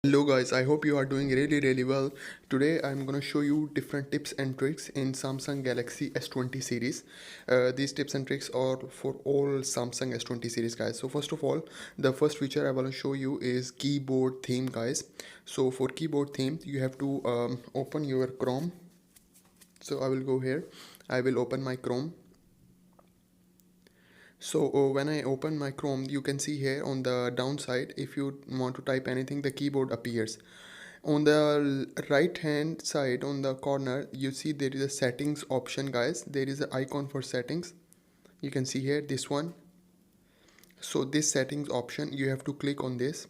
Hello guys, I hope you are doing really well. Today I'm gonna show you different tips and tricks in Samsung Galaxy S20 series. These tips and tricks are for all Samsung S20 series guys. So first of all, the first feature I wanna show you is keyboard theme guys. So for keyboard theme, you have to open your Chrome. So I will go here. I will open my Chrome. So when I open my Chrome, you can see here on the downside, if you want to type anything, the keyboard appears. On the right hand side, on the corner, you see there is a settings option guys. There is an icon for settings. You can see here this one. So this settings option, you have to click on this.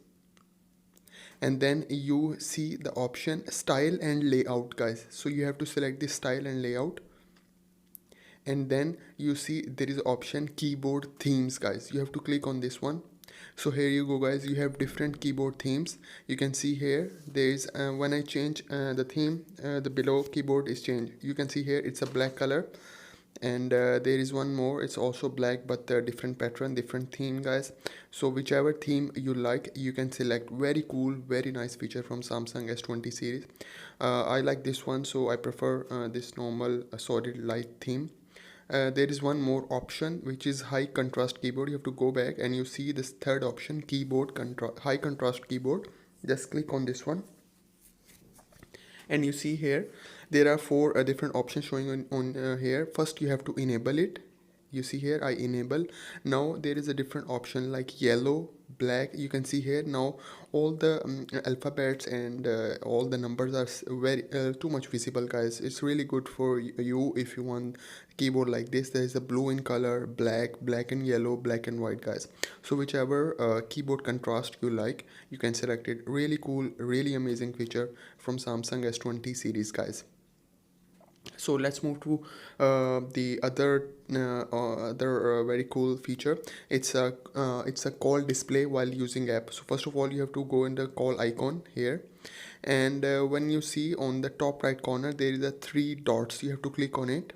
And then you see the option style and layout guys. So you have to select this style and layout. And then you see there is option keyboard themes guys. You have to click on this one. So here you go guys, you have different keyboard themes. You can see here there is when I change the theme, the below keyboard is changed. You can see here it's a black color, and there is one more, it's also black but different pattern, different theme guys. So whichever theme you like, you can select. Very cool, very nice feature from Samsung S20 series. I like this one, so I prefer this normal solid light theme. There is one more option which is high contrast keyboard. You have to go back and you see this third option, high contrast keyboard. Just click on this one, and you see here there are four different options showing on here. First you have to enable it. You see here I enable. Now there is a different option like yellow, black. You can see here now all the alphabets and all the numbers are very too much visible guys. It's really good for you if you want keyboard like this. There is a blue in color, black and yellow, black and white guys. So whichever keyboard contrast you like, you can select it. Really cool, really amazing feature from Samsung S20 series guys. So let's move to the other very cool feature. It's a call display while using app. So first of all, you have to go in the call icon here, and when you see on the top right corner there is a three dots. You have to click on it,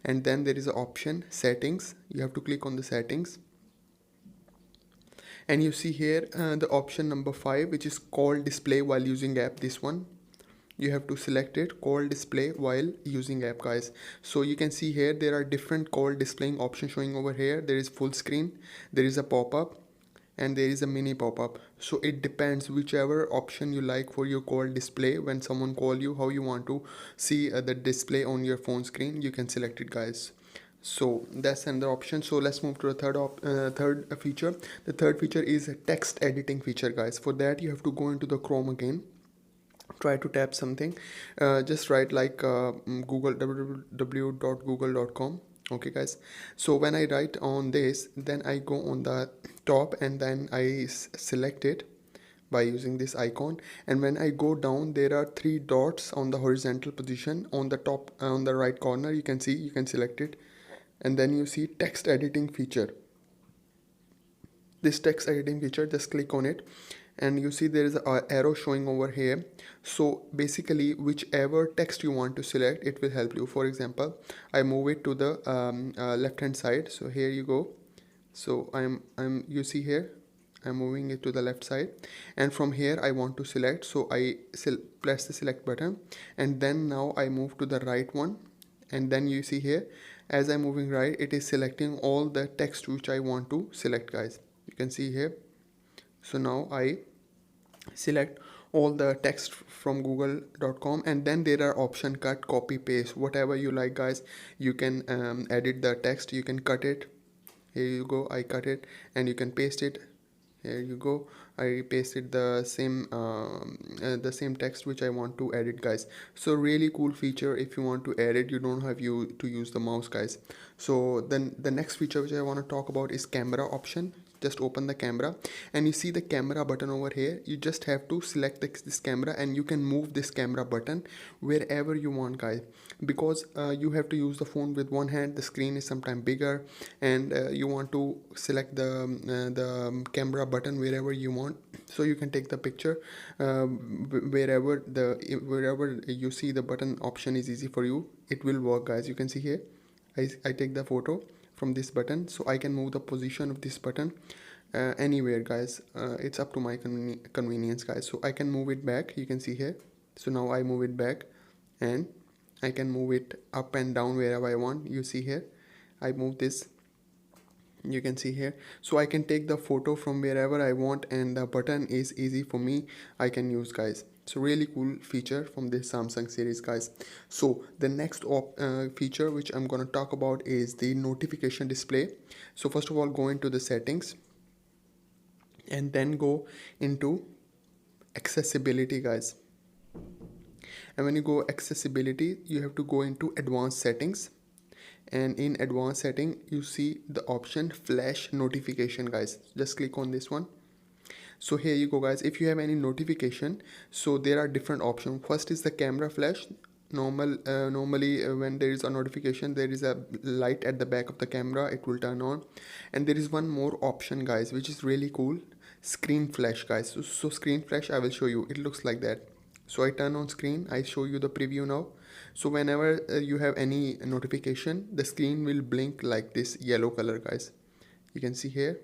and then there is an option settings. You have to click on the settings, and you see here the option number 5, which is call display while using app. This one you have to select it, call display while using app guys. So you can see here there are different call displaying options showing over here. There is full screen, there is a pop-up, and there is a mini pop-up. So it depends whichever option you like for your call display. When someone call you, how you want to see the display on your phone screen, you can select it guys. So that's another option. So let's move to the third feature. The third feature is a text editing feature guys. For that you have to go into the Chrome again, try to tap something, just write like google www.google.com. Okay guys, so when I write on this, then I go on the top and then I select it by using this icon, and when I go down there are three dots on the horizontal position on the top on the right corner. You can see, you can select it, and then you see text editing feature. This text editing feature, just click on it, and you see there is a arrow showing over here. So basically whichever text you want to select, it will help you. For example, I move it to the left hand side. So here you go. So you see here I'm moving it to the left side, and from here I want to select. So I press the select button, and then now I move to the right one, and then you see here as I'm moving right, it is selecting all the text which I want to select guys. You can see here. So now I select all the text from google.com, and then there are option cut, copy, paste, whatever you like guys. You can edit the text, you can cut it. Here you go, I cut it, and you can paste it. Here you go, I pasted the same text which I want to edit guys. So really cool feature. If you want to edit, you don't have to use the mouse guys. So then the next feature which I want to talk about is camera option. Just open the camera, and you see the camera button over here. You just have to select this camera, and you can move this camera button wherever you want guys, because you have to use the phone with one hand. The screen is sometimes bigger, and you want to select the camera button wherever you want. So you can take the picture wherever you see the button option is easy for you. It will work guys. You can see here I take the photo from this button, so I can move the position of this button anywhere, guys. It's up to my convenience, guys. So I can move it back, you can see here. So now I move it back, and I can move it up and down wherever I want. You see here, I move this, you can see here. So I can take the photo from wherever I want, and the button is easy for me, I can use, guys. So really cool feature from this Samsung series, guys. So the next feature which I'm gonna talk about is the notification display. So first of all, go into the settings and then go into accessibility, guys. And when you go accessibility, you have to go into advanced settings, and in advanced setting you see the option flash notification, guys. Just click on this one. So here you go, guys. If you have any notification, so there are different options. First is the camera flash. Normally when there is a notification, there is a light at the back of the camera, it will turn on. And there is one more option, guys, which is really cool, screen flash, guys. So screen flash, I will show you. It looks like that. So I turn on screen, I show you the preview now. So whenever you have any notification, the screen will blink like this yellow color, guys. You can see here,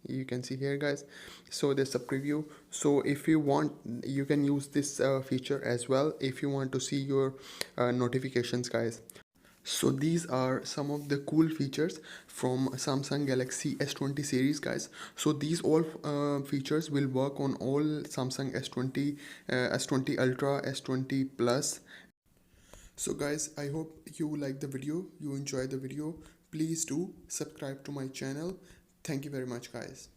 you can see here, guys. So there's a preview. So if you want, you can use this feature as well if you want to see your notifications, guys. So these are some of the cool features from Samsung Galaxy S20 series, guys. So these all features will work on all Samsung S20, S20 Ultra, S20 Plus. So guys, I hope you like the video, you enjoy the video. Please do subscribe to my channel. Thank you very much, guys.